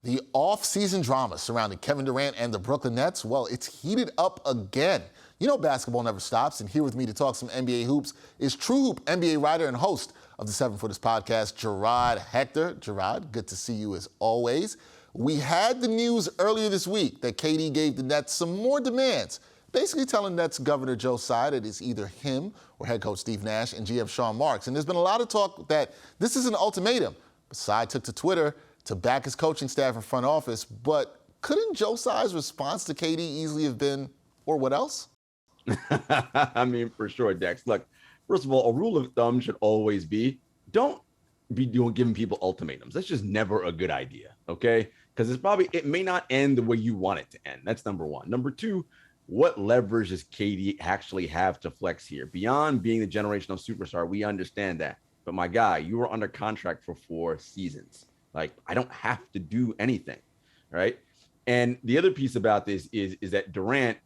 The off-season drama surrounding Kevin Durant and the Brooklyn Nets, well, it's heated up again. You know basketball never stops, and here with me to talk some NBA hoops is True Hoop NBA writer and host of the 7 Footers podcast, Jarod Hector. Jarod, good to see you as always. We had the news earlier this week that KD gave the Nets some more demands, basically telling Nets Governor Joe Tsai that it's either him or head coach Steve Nash and GM Sean Marks. And there's been a lot of talk that this is an ultimatum. But Tsai took to Twitter to back his coaching staff and front office, but couldn't Joe Tsai's response to KD easily have been, or what else? I mean, for sure, Dex. Look, first of all, a rule of thumb should always be don't be giving people ultimatums. That's just never a good idea, okay? Because it may not end the way you want it to end. That's number one. Number two, what leverage does KD actually have to flex here? Beyond being the generational superstar, we understand that. But my guy, you were under contract for 4 seasons. Like, I don't have to do anything, right? And the other piece about this is that Durant,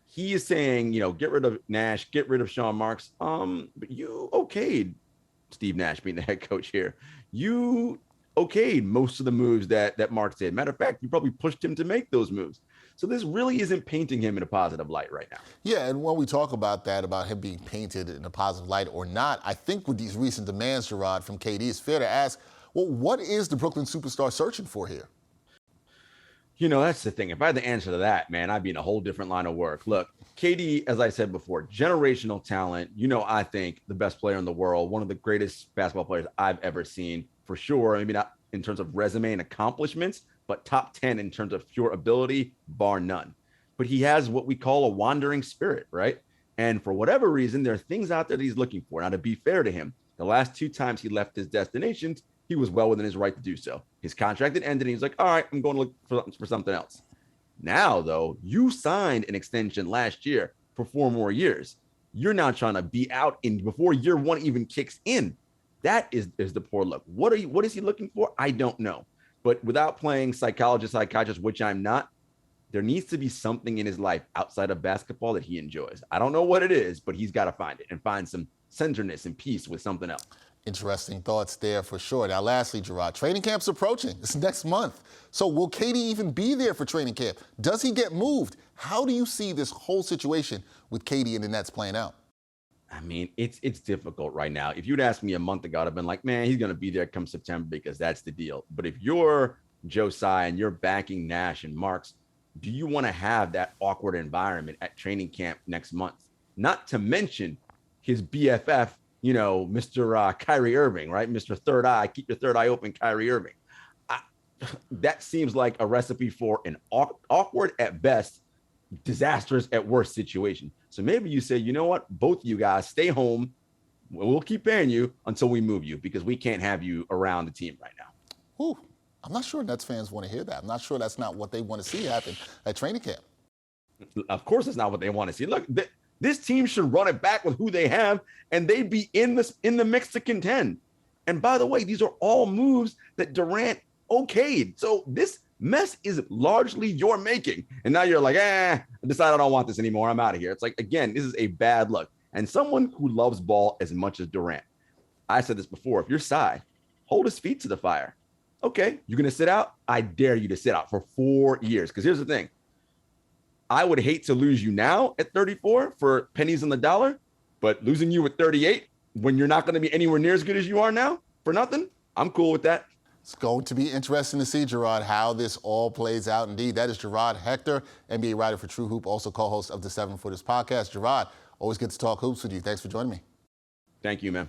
he is saying, get rid of Nash, get rid of Sean Marks. But you okayed Steve Nash being the head coach here. You okayed most of the moves that Marks did. Matter of fact, you probably pushed him to make those moves. So this really isn't painting him in a positive light right now. Yeah, and when we talk about that, about him being painted in a positive light or not, I think with these recent demands, Jarod, from KD, it's fair to ask, well, what is the Brooklyn superstar searching for here? That's the thing. If I had the answer to that, man, I'd be in a whole different line of work. Look, KD, as I said before, generational talent. I think the best player in the world, one of the greatest basketball players I've ever seen, for sure. Maybe not in terms of resume and accomplishments, but top 10 in terms of pure ability, bar none. But he has what we call a wandering spirit, right? And for whatever reason, there are things out there that he's looking for. Now, to be fair to him, the last 2 times he left his destinations, he was well within his right to do so. His contract had ended, and he's like, all right, I'm going to look for something else. Now, though, you signed an extension last year for 4 more years. You're now trying to be out before year 1 even kicks in. That is the poor look. What is he looking for? I don't know. But without playing psychiatrist, which I'm not, there needs to be something in his life outside of basketball that he enjoys. I don't know what it is, but he's got to find it and find some centeredness and peace with something else. Interesting thoughts there for sure. Now, lastly, Jarod, training camp's approaching. It's next month. So will KD even be there for training camp? Does he get moved? How do you see this whole situation with KD and the Nets playing out? I mean, it's difficult right now. If you'd asked me a month ago, I'd have been like, man, he's going to be there come September because that's the deal. But if you're Joe Tsai and you're backing Nash and Marks, do you want to have that awkward environment at training camp next month? Not to mention his BFF, Mr. Kyrie Irving, right? Mr. Third Eye, keep your third eye open, Kyrie Irving. That seems like a recipe for an awkward at best, disastrous at worst situation. So maybe you say, you know what? Both of you guys stay home. We'll keep paying you until we move you because we can't have you around the team right now. Ooh, I'm not sure Nets fans want to hear that. I'm not sure that's not what they want to see happen at training camp. Of course, it's not what they want to see. Look, this team should run it back with who they have, and they'd be in the mix to contend. And by the way, these are all moves that Durant okayed. So this mess is largely your making. And now you're like, I decided I don't want this anymore. I'm out of here. It's like, again, this is a bad look. And someone who loves ball as much as Durant, I said this before, if you're Tsai, hold his feet to the fire. Okay, you're going to sit out? I dare you to sit out for 4 years. Because here's the thing. I would hate to lose you now at 34 for pennies on the dollar, but losing you at 38 when you're not going to be anywhere near as good as you are now for nothing, I'm cool with that. It's going to be interesting to see, Jarod, how this all plays out. Indeed, that is Jarod Hector, NBA writer for True Hoop, also co-host of the 7 Footers podcast. Jarod, always good to talk hoops with you. Thanks for joining me. Thank you, man.